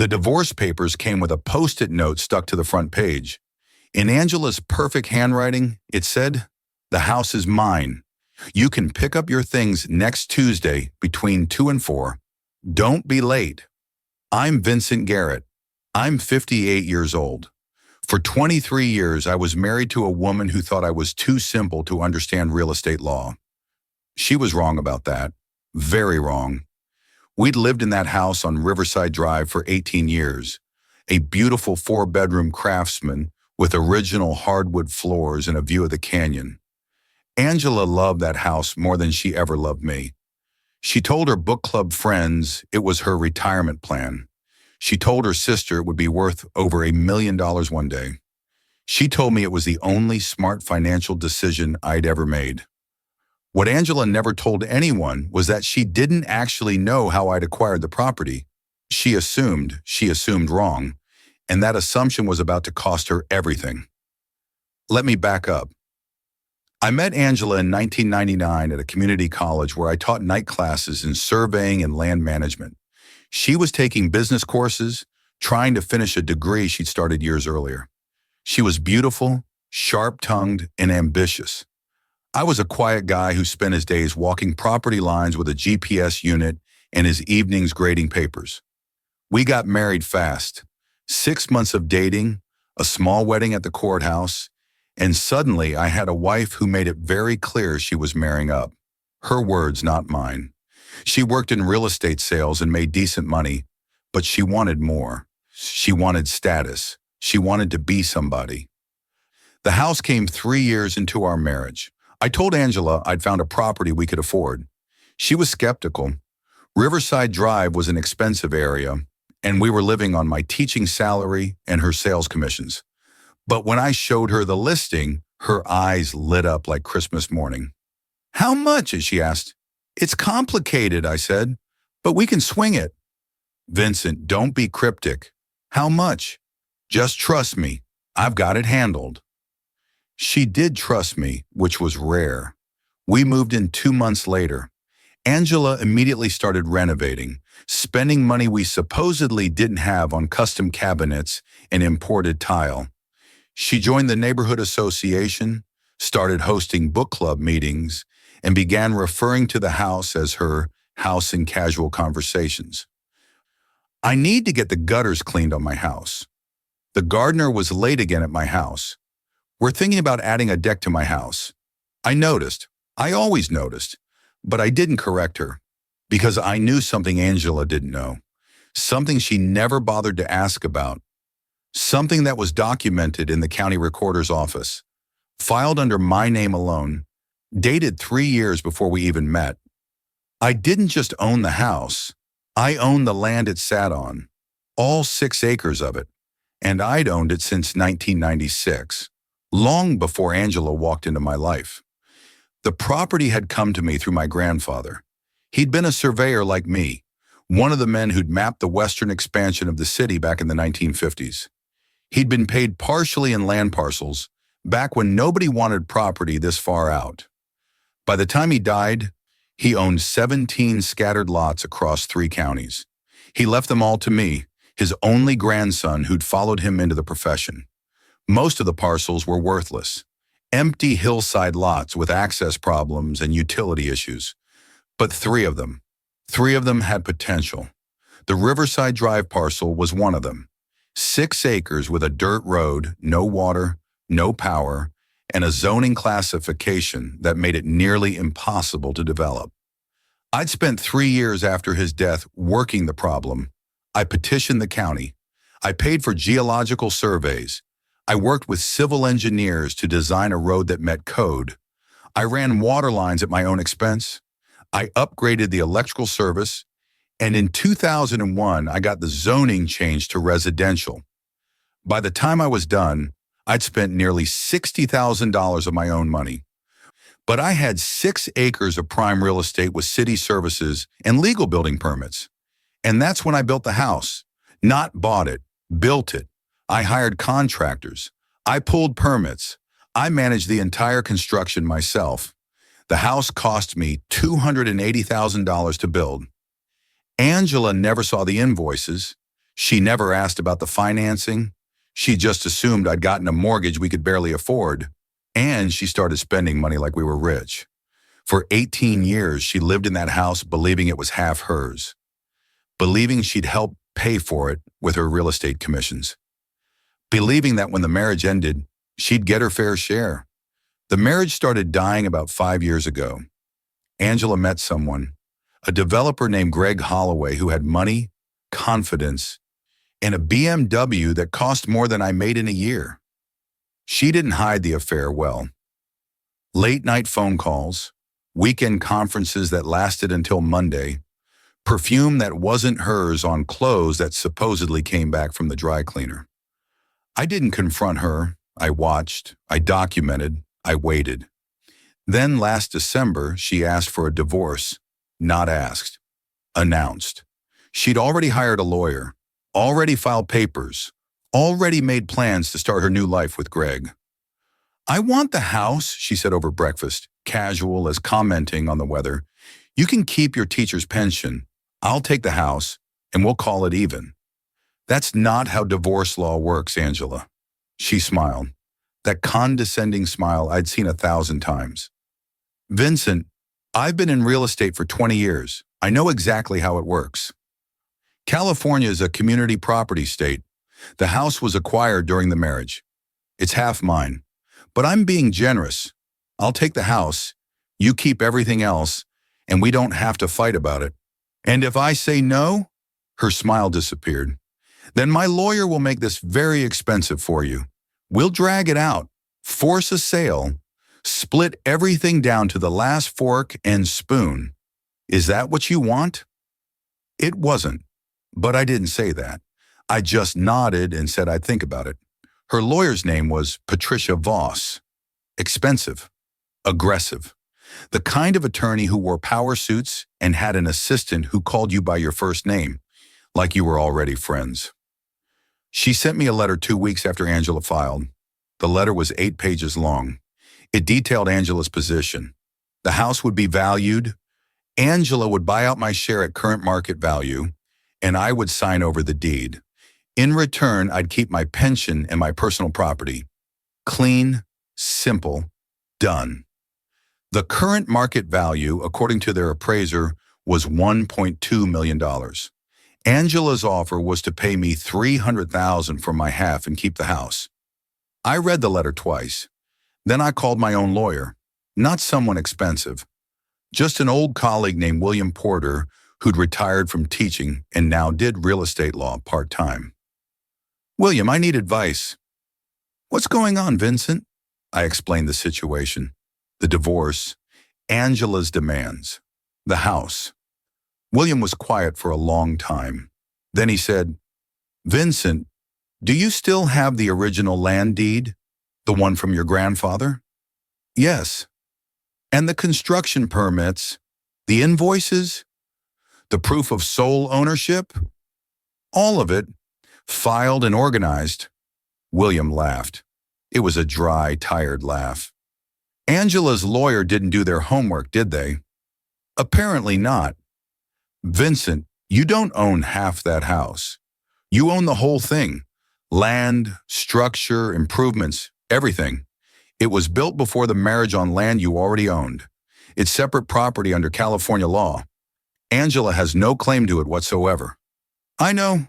The divorce papers came with a post-it note stuck to the front page. In Angela's perfect handwriting, it said, "The house is mine. You can pick up your things next Tuesday between 2 and 4. Don't be late. I'm Vincent Garrett. I'm 58 years old. For 23 years, I was married to a woman who thought I was too simple to understand real estate law. She was wrong about that. Very wrong. We'd lived in that house on Riverside Drive for 18 years, a beautiful 4-bedroom craftsman with original hardwood floors and a view of the canyon. Angela loved that house more than she ever loved me. She told her book club friends it was her retirement plan. She told her sister it would be worth over $1 million one day. She told me it was the only smart financial decision I'd ever made. What Angela never told anyone was that she didn't actually know how I'd acquired the property. She assumed wrong, and that assumption was about to cost her everything. Let me back up. I met Angela in 1999 at a community college where I taught night classes in surveying and land management. She was taking business courses, trying to finish a degree she'd started years earlier. She was beautiful, sharp-tongued, and ambitious. I was a quiet guy who spent his days walking property lines with a GPS unit and his evenings grading papers. We got married fast. 6 months of dating, a small wedding at the courthouse, and suddenly I had a wife who made it very clear she was marrying up. Her words, not mine. She worked in real estate sales and made decent money, but she wanted more. She wanted status. She wanted to be somebody. The house came 3 years into our marriage. I told Angela I'd found a property we could afford. She was skeptical. Riverside Drive was an expensive area, and we were living on my teaching salary and her sales commissions. But when I showed her the listing, her eyes lit up like Christmas morning. "How much?" she asked. "It's complicated," I said, "but we can swing it." "Vincent, don't be cryptic. How much? Just trust me. I've got it handled." She did trust me, which was rare. We moved in 2 months later. Angela immediately started renovating, spending money we supposedly didn't have on custom cabinets and imported tile. She joined the neighborhood association, started hosting book club meetings, and began referring to the house as her house in casual conversations. "I need to get the gutters cleaned on my house. The gardener was late again at my house. We're thinking about adding a deck to my house." I always noticed, but I didn't correct her, because I knew something Angela didn't know, something she never bothered to ask about, something that was documented in the county recorder's office, filed under my name alone, dated 3 years before we even met. I didn't just own the house, I owned the land it sat on, all 6 acres of it, and I'd owned it since 1996. Long before Angela walked into my life. The property had come to me through my grandfather. He'd been a surveyor like me, one of the men who'd mapped the western expansion of the city back in the 1950s. He'd been paid partially in land parcels, back when nobody wanted property this far out. By the time he died, he owned 17 scattered lots across 3 counties. He left them all to me, his only grandson who'd followed him into the profession. Most of the parcels were worthless, empty hillside lots with access problems and utility issues. But 3 of them had potential. The Riverside Drive parcel was one of them. 6 acres with a dirt road, no water, no power, and a zoning classification that made it nearly impossible to develop. I'd spent 3 years after his death working the problem. I petitioned the county. I paid for geological surveys. I worked with civil engineers to design a road that met code. I ran water lines at my own expense. I upgraded the electrical service. And in 2001, I got the zoning changed to residential. By the time I was done, I'd spent nearly $60,000 of my own money. But I had 6 acres of prime real estate with city services and legal building permits. And that's when I built the house. Not bought it, built it. I hired contractors. I pulled permits. I managed the entire construction myself. The house cost me $280,000 to build. Angela never saw the invoices. She never asked about the financing. She just assumed I'd gotten a mortgage we could barely afford. And she started spending money like we were rich. For 18 years, she lived in that house believing it was half hers, believing she'd help pay for it with her real estate commissions, believing that when the marriage ended, she'd get her fair share. The marriage started dying about 5 years ago. Angela met someone, a developer named Greg Holloway, who had money, confidence, and a BMW that cost more than I made in a year. She didn't hide the affair well. Late-night phone calls, weekend conferences that lasted until Monday, perfume that wasn't hers on clothes that supposedly came back from the dry cleaner. I didn't confront her. I watched, I documented, I waited. Then last December, she asked for a divorce. Not asked. Announced. She'd already hired a lawyer, already filed papers, already made plans to start her new life with Greg. "I want the house," she said over breakfast, casual as commenting on the weather. "You can keep your teacher's pension. I'll take the house, and we'll call it even." "That's not how divorce law works, Angela." She smiled, that condescending smile I'd seen 1,000 times. "Vincent, I've been in real estate for 20 years. I know exactly how it works. California is a community property state. The house was acquired during the marriage. It's half mine. But I'm being generous. I'll take the house, you keep everything else, and we don't have to fight about it. And if I say no," her smile disappeared, "then my lawyer will make this very expensive for you. We'll drag it out, force a sale, split everything down to the last fork and spoon. Is that what you want?" It wasn't, but I didn't say that. I just nodded and said I'd think about it. Her lawyer's name was Patricia Voss. Expensive, aggressive, the kind of attorney who wore power suits and had an assistant who called you by your first name, like you were already friends. She sent me a letter 2 weeks after Angela filed. The letter was 8 pages long. It detailed Angela's position. The house would be valued, Angela would buy out my share at current market value, and I would sign over the deed. In return, I'd keep my pension and my personal property. Clean, simple, done. The current market value, according to their appraiser, was $1.2 million. Angela's offer was to pay me $300,000 for my half and keep the house. I read the letter twice. Then I called my own lawyer, not someone expensive, just an old colleague named William Porter who'd retired from teaching and now did real estate law part-time. "William, I need advice." "What's going on, Vincent?" I explained the situation, the divorce, Angela's demands, the house. William was quiet for a long time. Then he said, "Vincent, do you still have the original land deed, the one from your grandfather?" "Yes." "And the construction permits, the invoices, the proof of sole ownership?" "All of it, filed and organized." William laughed. It was a dry, tired laugh. "Angela's lawyer didn't do their homework, did they?" "Apparently not." "Vincent, you don't own half that house. You own the whole thing. Land, structure, improvements, everything. It was built before the marriage on land you already owned. It's separate property under California law. Angela has no claim to it whatsoever." "I know."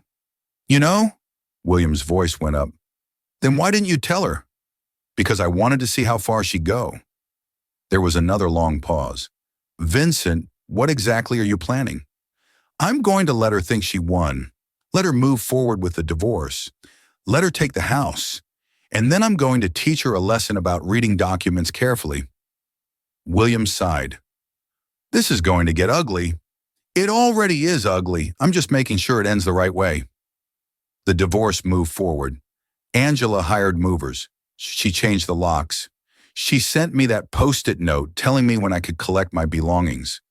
"You know?" William's voice went up. "Then why didn't you tell her?" "Because I wanted to see how far she'd go." There was another long pause. "Vincent, what exactly are you planning?" "I'm going to let her think she won. Let her move forward with the divorce. Let her take the house. And then I'm going to teach her a lesson about reading documents carefully." William sighed. "This is going to get ugly." "It already is ugly. I'm just making sure it ends the right way." The divorce moved forward. Angela hired movers. She changed the locks. She sent me that Post-it note telling me when I could collect my belongings.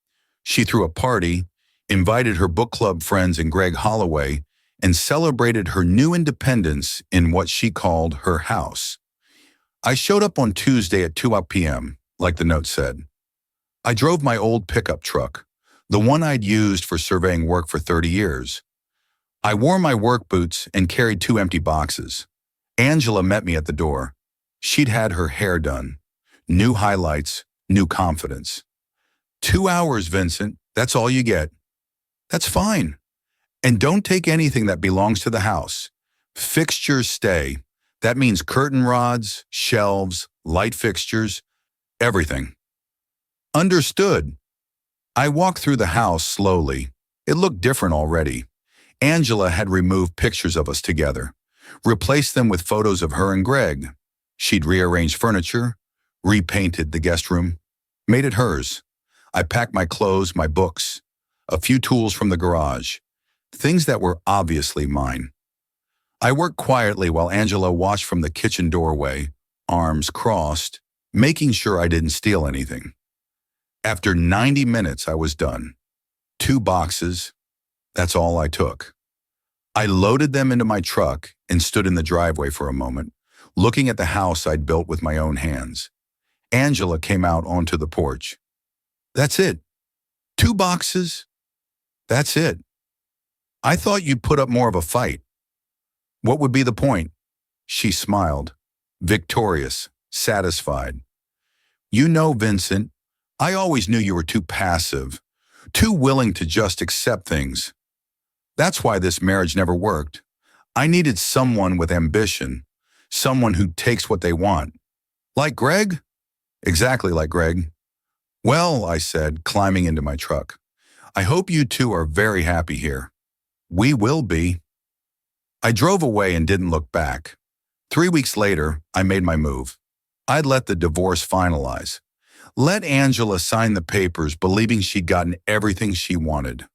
She threw a party, invited her book club friends and Greg Holloway, and celebrated her new independence in what she called her house. I showed up on Tuesday at 2 p.m., like the note said. I drove my old pickup truck, the one I'd used for surveying work for 30 years. I wore my work boots and carried 2 empty boxes. Angela met me at the door. She'd had her hair done. New highlights, new confidence. 2 hours, Vincent. That's all you get. That's fine. And don't take anything that belongs to the house. Fixtures stay. That means curtain rods, shelves, light fixtures, everything. Understood. I walked through the house slowly. It looked different already. Angela had removed pictures of us together, replaced them with photos of her and Greg. She'd rearranged furniture, repainted the guest room, made it hers. I packed my clothes, my books, a few tools from the garage, things that were obviously mine. I worked quietly while Angela watched from the kitchen doorway, arms crossed, making sure I didn't steal anything. After 90 minutes, I was done. 2 boxes, that's all I took. I loaded them into my truck and stood in the driveway for a moment, looking at the house I'd built with my own hands. Angela came out onto the porch. That's it. 2 boxes. That's it. I thought you'd put up more of a fight. What would be the point? She smiled, victorious, satisfied. You know, Vincent, I always knew you were too passive, too willing to just accept things. That's why this marriage never worked. I needed someone with ambition, someone who takes what they want. Like Greg? Exactly like Greg. Well, I said, climbing into my truck, I hope you two are very happy here. We will be. I drove away and didn't look back. 3 weeks later, I made my move. I'd let the divorce finalize. Let Angela sign the papers believing she'd gotten everything she wanted.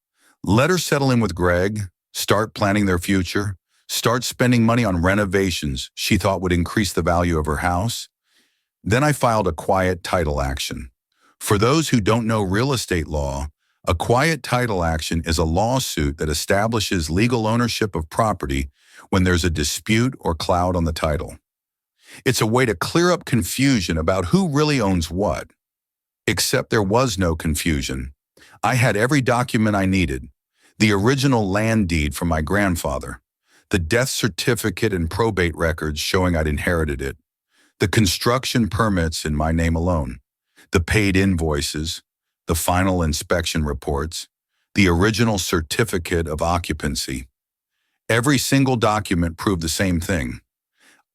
Let her settle in with Greg, start planning their future, start spending money on renovations she thought would increase the value of her house. Then I filed a quiet title action. For those who don't know real estate law, a quiet title action is a lawsuit that establishes legal ownership of property when there's a dispute or cloud on the title. It's a way to clear up confusion about who really owns what. Except there was no confusion. I had every document I needed. The original land deed from my grandfather, the death certificate and probate records showing I'd inherited it, the construction permits in my name alone, the paid invoices, the final inspection reports, the original certificate of occupancy. Every single document proved the same thing.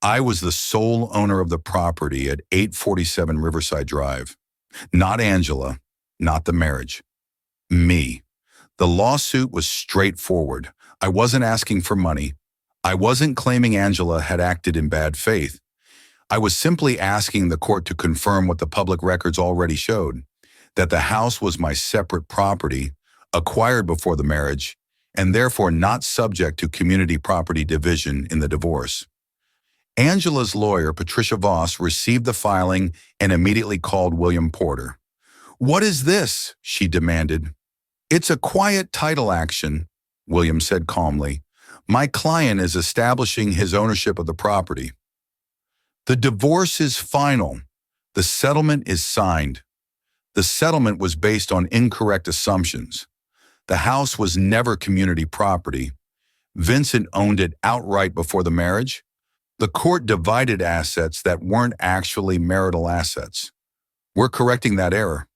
I was the sole owner of the property at 847 Riverside Drive. Not Angela, not the marriage. Me. The lawsuit was straightforward. I wasn't asking for money. I wasn't claiming Angela had acted in bad faith. I was simply asking the court to confirm what the public records already showed, that the house was my separate property, acquired before the marriage, and therefore not subject to community property division in the divorce. Angela's lawyer, Patricia Voss, received the filing and immediately called William Porter. "What is this?" she demanded. "It's a quiet title action," William said calmly. "My client is establishing his ownership of the property. The divorce is final. The settlement is signed. The settlement was based on incorrect assumptions. The house was never community property. Vincent owned it outright before the marriage. The court divided assets that weren't actually marital assets. We're correcting that error."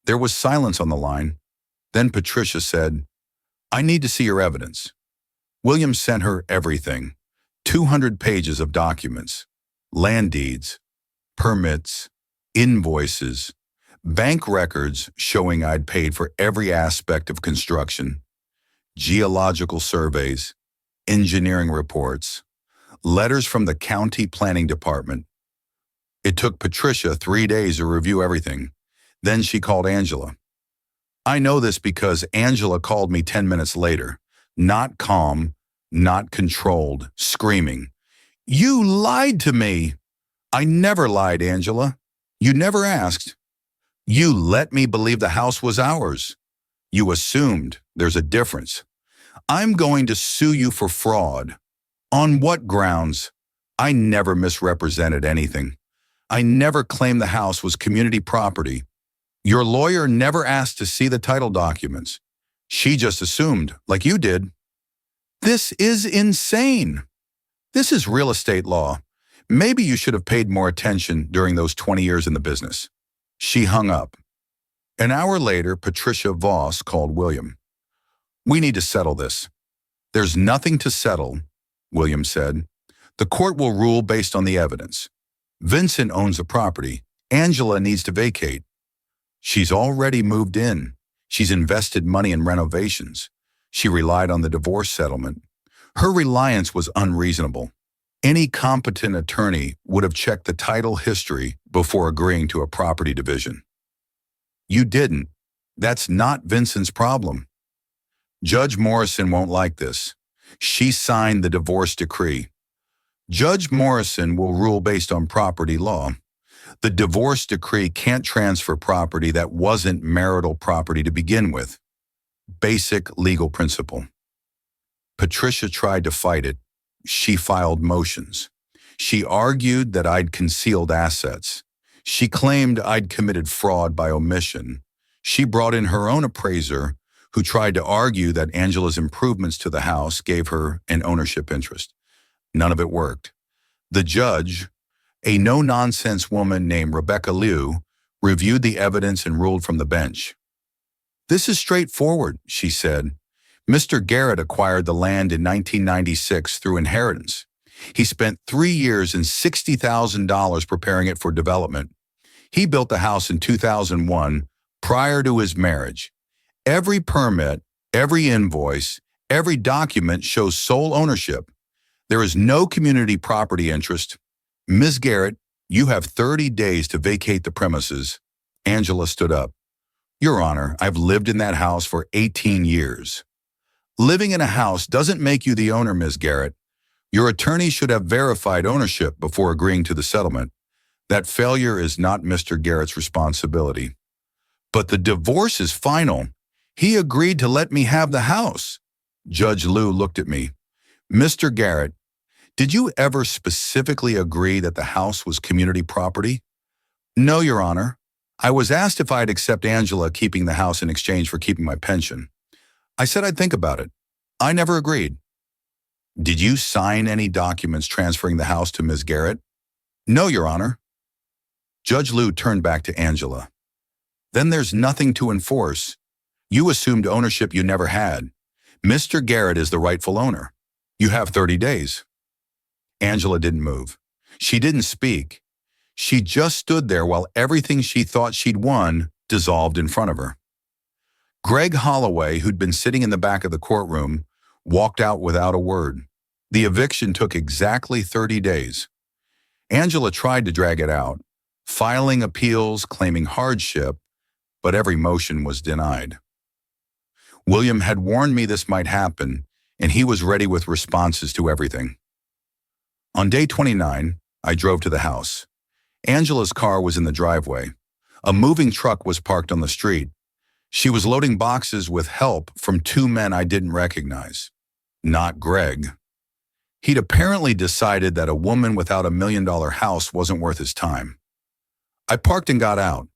There was silence on the line. Then Patricia said, "I need to see your evidence." William sent her everything, 200 pages of documents, land deeds, permits, invoices, bank records showing I'd paid for every aspect of construction, geological surveys, engineering reports, letters from the county planning department. It took Patricia 3 days to review everything. Then she called Angela. I know this because Angela called me 10 minutes later, not calm, not controlled, screaming, "You lied to me!" "I never lied, Angela. You never asked. You let me believe the house was ours. You assumed. There's a difference. I'm going to sue you for fraud." "On what grounds?" "I never misrepresented anything. I never claimed the house was community property. Your lawyer never asked to see the title documents. She just assumed, like you did." This is insane. This is real estate law. Maybe you should have paid more attention during those 20 years in the business. She hung up. An hour later, Patricia Voss called William. We need to settle this. There's nothing to settle, William said. The court will rule based on the evidence. Vincent owns the property. Angela needs to vacate. She's already moved in. She's invested money in renovations. She relied on the divorce settlement. Her reliance was unreasonable. Any competent attorney would have checked the title history before agreeing to a property division. You didn't. That's not Vincent's problem. Judge Morrison won't like this. She signed the divorce decree. Judge Morrison will rule based on property law. The divorce decree can't transfer property that wasn't marital property to begin with. Basic legal principle. Patricia tried to fight it. She filed motions. She argued that I'd concealed assets. She claimed I'd committed fraud by omission. She brought in her own appraiser, who tried to argue that Angela's improvements to the house gave her an ownership interest. None of it worked. The judge, a no-nonsense woman named Rebecca Liu, reviewed the evidence and ruled from the bench. This is straightforward, she said. Mr. Garrett acquired the land in 1996 through inheritance. He spent 3 years and $60,000 preparing it for development. He built the house in 2001 prior to his marriage. Every permit, every invoice, every document shows sole ownership. There is no community property interest. Ms. Garrett, you have 30 days to vacate the premises. Angela stood up. Your Honor, I've lived in that house for 18 years. Living in a house doesn't make you the owner, Ms. Garrett. Your attorney should have verified ownership before agreeing to the settlement. That failure is not Mr. Garrett's responsibility. But the divorce is final. He agreed to let me have the house. Judge Liu looked at me. Mr. Garrett, did you ever specifically agree that the house was community property? No, Your Honor. I was asked if I'd accept Angela keeping the house in exchange for keeping my pension. I said I'd think about it. I never agreed. Did you sign any documents transferring the house to Ms. Garrett? No, Your Honor. Judge Liu turned back to Angela. Then there's nothing to enforce. You assumed ownership you never had. Mr. Garrett is the rightful owner. You have 30 days. Angela didn't move. She didn't speak. She just stood there while everything she thought she'd won dissolved in front of her. Greg Holloway, who'd been sitting in the back of the courtroom, walked out without a word. The eviction took exactly 30 days. Angela tried to drag it out, filing appeals, claiming hardship, but every motion was denied. William had warned me this might happen, and he was ready with responses to everything. On day 29, I drove to the house. Angela's car was in the driveway. A moving truck was parked on the street. She was loading boxes with help from 2 men I didn't recognize. Not Greg. He'd apparently decided that a woman without $1 million house wasn't worth his time. I parked and got out.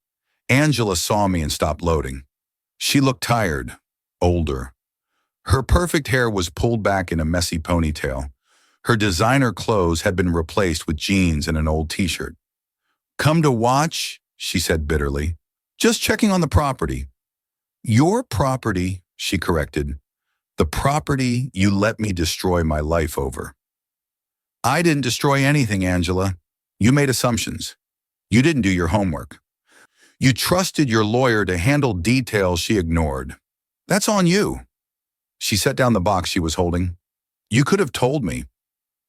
Angela saw me and stopped loading. She looked tired, older. Her perfect hair was pulled back in a messy ponytail. Her designer clothes had been replaced with jeans and an old t-shirt. Come to watch, she said bitterly. Just checking on the property. Your property, she corrected. The property you let me destroy my life over. I didn't destroy anything, Angela. You made assumptions. You didn't do your homework. You trusted your lawyer to handle details she ignored. That's on you. She set down the box she was holding. You could have told me.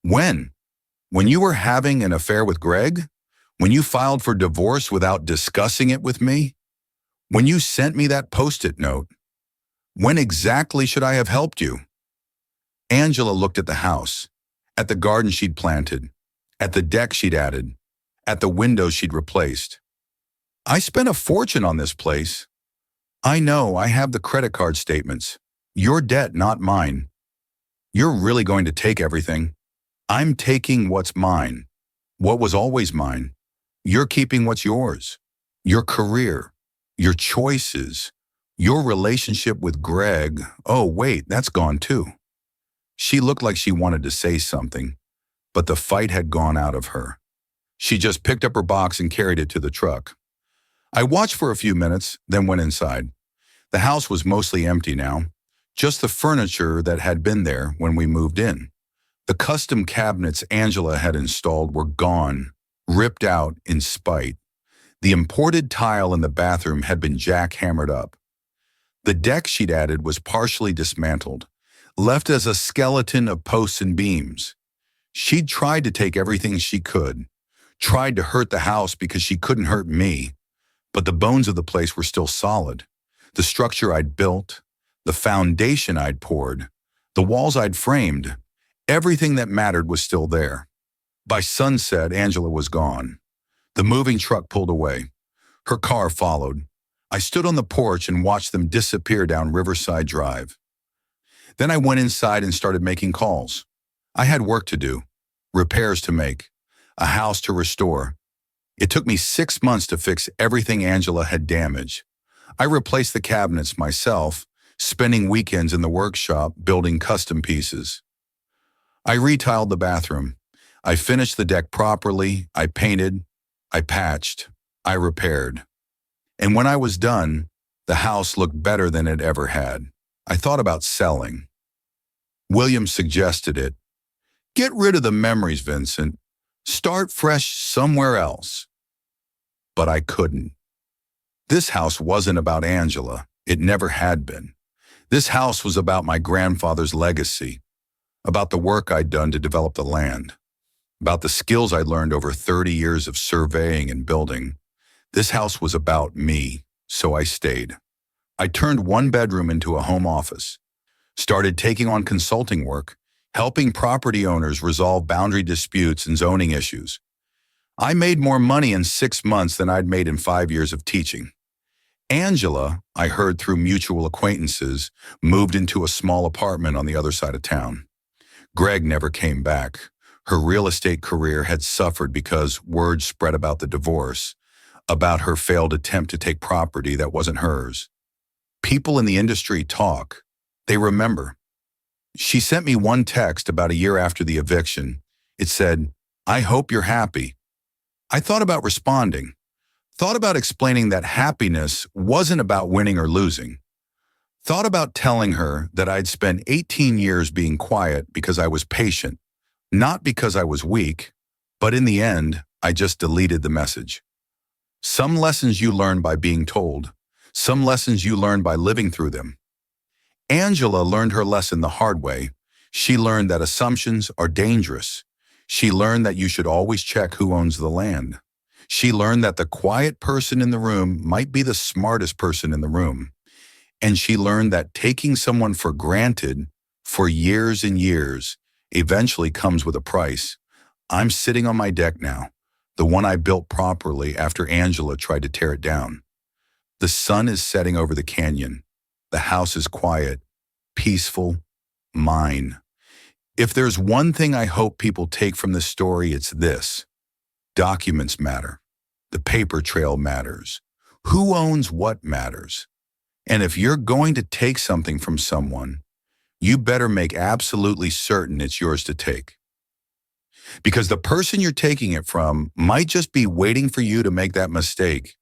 When? When you were having an affair with Greg? When you filed for divorce without discussing it with me? When you sent me that post-it note? When exactly should I have helped you? Angela looked at the house, at the garden she'd planted, at the deck she'd added, at the windows she'd replaced. I spent a fortune on this place. I know, I have the credit card statements. Your debt, not mine. You're really going to take everything. I'm taking what's mine, what was always mine. You're keeping what's yours, your career, your choices, your relationship with Greg. Oh, wait, that's gone too. She looked like she wanted to say something, but the fight had gone out of her. She just picked up her box and carried it to the truck. I watched for a few minutes, then went inside. The house was mostly empty now, just the furniture that had been there when we moved in. The custom cabinets Angela had installed were gone, ripped out in spite. The imported tile in the bathroom had been jackhammered up. The deck she'd added was partially dismantled, left as a skeleton of posts and beams. She'd tried to take everything she could, tried to hurt the house because she couldn't hurt me, but the bones of the place were still solid. The structure I'd built, the foundation I'd poured, the walls I'd framed, everything that mattered was still there. By sunset, Angela was gone. The moving truck pulled away. Her car followed. I stood on the porch and watched them disappear down Riverside Drive. Then I went inside and started making calls. I had work to do, repairs to make, a house to restore. It took me 6 months to fix everything Angela had damaged. I replaced the cabinets myself, spending weekends in the workshop building custom pieces. I retiled the bathroom. I finished the deck properly. I painted. I patched. I repaired. And when I was done, the house looked better than it ever had. I thought about selling. William suggested it. Get rid of the memories, Vincent. Start fresh somewhere else. But I couldn't. This house wasn't about Angela. It never had been. This house was about my grandfather's legacy, about the work I'd done to develop the land, about the skills I learned over 30 years of surveying and building. This house was about me, so I stayed. I turned one bedroom into a home office, started taking on consulting work, helping property owners resolve boundary disputes and zoning issues. I made more money in 6 months than I'd made in 5 years of teaching. Angela, I heard through mutual acquaintances, moved into a small apartment on the other side of town. Greg never came back. Her real estate career had suffered because word spread about the divorce, about her failed attempt to take property that wasn't hers. People in the industry talk. They remember. She sent me one text about a year after the eviction. It said, "I hope you're happy." I thought about responding, thought about explaining that happiness wasn't about winning or losing, thought about telling her that I'd spent 18 years being quiet because I was patient, not because I was weak, but in the end, I just deleted the message. Some lessons you learn by being told, some lessons you learn by living through them. Angela learned her lesson the hard way. She learned that assumptions are dangerous. She learned that you should always check who owns the land. She learned that the quiet person in the room might be the smartest person in the room. And she learned that taking someone for granted for years and years eventually comes with a price. I'm sitting on my deck now, the one I built properly after Angela tried to tear it down. The sun is setting over the canyon. The house is quiet, peaceful, mine. If there's one thing I hope people take from this story, it's this. Documents matter. The paper trail matters. Who owns what matters. And if you're going to take something from someone, you better make absolutely certain it's yours to take. Because the person you're taking it from might just be waiting for you to make that mistake.